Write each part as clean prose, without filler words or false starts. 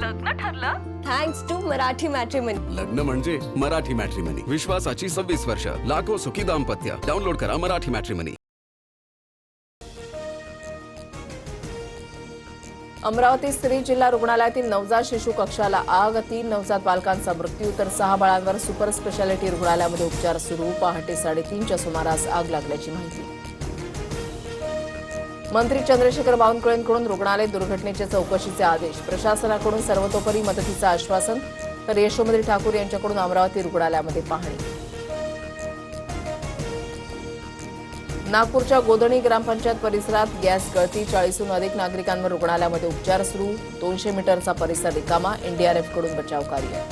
लग्न ठरलं? Thanks to Marathi matrimony. लग्न म्हणजे मराठी मॅट्रिमनी. विश्वासाची 26 वर्ष. लाखो सुखी दाम्पत्य. डाउनलोड करा मराठी मॅट्रिमनी. अमरावती स्त्री जिल्हा रुग्णालयातील नवजात शिशु कक्षाला आग. 3 नवजात बालकांचा मृत्यू तर 6 बाळांवर सुपर स्पेशालिटी रुग्णालयामध्ये उपचार सुरू. पहाटे 3:30च्या सुमारास आग लागल्याची माहिती. मंत्री चंद्रशेखर बावनकुळेंकडून रुग्णालय दुर्घटनेच्या चौकशीचे आदेश. प्रशासनाकडून सर्वतोपरी मदतीचं आश्वासन तर यशोमती ठाकूर यांच्याकडून अमरावती रुग्णालयामध्ये पाहणी. नागपूरच्या गोधणी ग्रामपंचायत परिसरात गॅस गळती. 40हून अधिक नागरिकांवर रुग्णालयामध्ये उपचार सुरू. 200 मीटरचा परिसर रिकामा. एनडीआरएफकडून बचाव कार्य.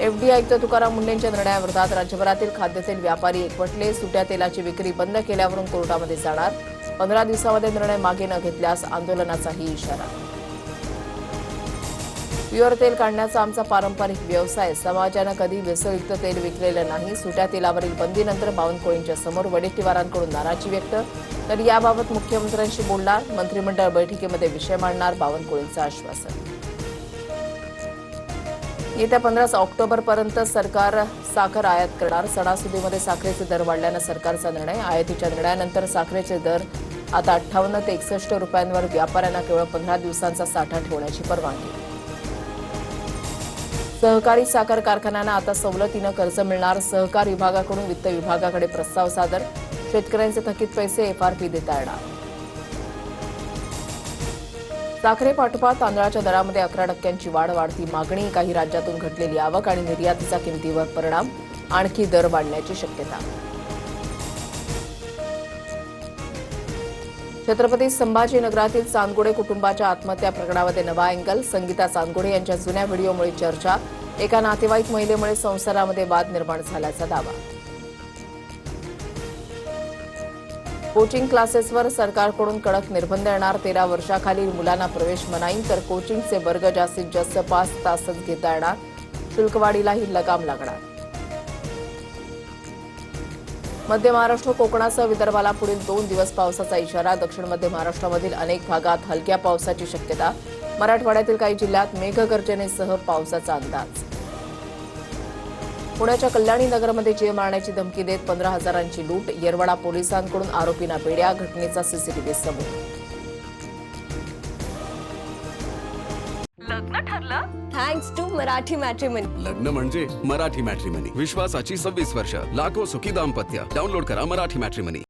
एफडी आयुक्त तुकाराम मुंढेंच्या निर्णयाविरोधात राज्यभरातील खाद्यतेल व्यापारी एकवटले. सुट्या तेलाची विक्री बंद केल्यावरून कोर्टामध्ये जाणार. 15 दिवसामध्ये निर्णय मागे न घेतल्यास आंदोलनाचाही इशारा. प्युअर तेल काढण्याचा आमचा पारंपरिक व्यवसाय. समाजानं कधी भेसळयुक्त तेल विकलेलं नाही. सुट्या तेलावरील बंदीनंतर बावनकुळेंच्या समोर वडेट्टीवारांकडून नाराजी व्यक्त. तर याबाबत मुख्यमंत्र्यांशी बोलणार. मंत्रिमंडळ बैठकीमध्ये विषय मांडणार. बावनकुळेंचं आश्वासन. येत्या 15 ऑक्टोबरपर्यंत सरकार साखर आयात करणार. सणासुदीमध्ये साखरेचे दर वाढल्यानं सरकारचा निर्णय. आयातीच्या निर्णयानंतर साखरेचे दर आता 58 ते 61 रुपयांवर. व्यापाऱ्यांना केवळ 15 दिवसांचा साठा ठेवण्याची परवानगी. सहकारी साखर कारखान्यांना आता सवलतीनं कर्ज मिळणार. सहकार विभागाकडून वित्त विभागाकडे प्रस्ताव सादर. शेतकऱ्यांचे थकीत पैसे एफआरपी देता येणार. साखरेपाठोपाठ तांदळाच्या दरामध्ये 11% वाढ. वाढती मागणी. काही राज्यातून घटलेली आवक आणि निर्यातीचा किमतीवर परिणाम. आणखी दर वाढण्याची शक्यता. छत्रपती संभाजीनगरातील चांदगुडे कुटुंबाच्या आत्महत्या प्रकरणामध्ये नवा अँगल. संगीता चांदगुडे यांच्या जुन्या व्हिडिओमुळे चर्चा. एका नातेवाईक महिलेमुळे संसारामध्ये वाद निर्माण झाल्याचा दावा. कोचिंग क्लासेसवर सरकारकडून कडक निर्बंध येणार. 13 वर्षाखालील मुलांना प्रवेश मनाई. तर कोचिंगचे वर्ग जास्तीत जास्त 5 तासच घेता येणार. शुल्कवाढीलाही लगाम लागणार. मध्य महाराष्ट्र कोकणासह विदर्भाला पुढील 2 दिवस पावसाचा इशारा. दक्षिण मध्य महाराष्ट्रामधील अनेक भागात हलक्या पावसाची शक्यता. मराठवाड्यातील काही जिल्ह्यात मेघगर्जनेसह पावसाचा अंदाज. पुण्याच्या कल्याणी नगरमध्ये जीव मारण्याची धमकी देत 15,000ची लूट. येरवडा पोलिसांकडून आरोपींना बेड्या. घटनेचा सीसीटीव्ही समोर. लग्न ठरलं? Thanks to Marathi matrimony. लग्न म्हणजे मराठी मॅट्रिमनी. विश्वासाची 26 वर्ष. लाखो सुखी दाम्पत्य. डाउनलोड करा मराठी मॅट्रिमनी.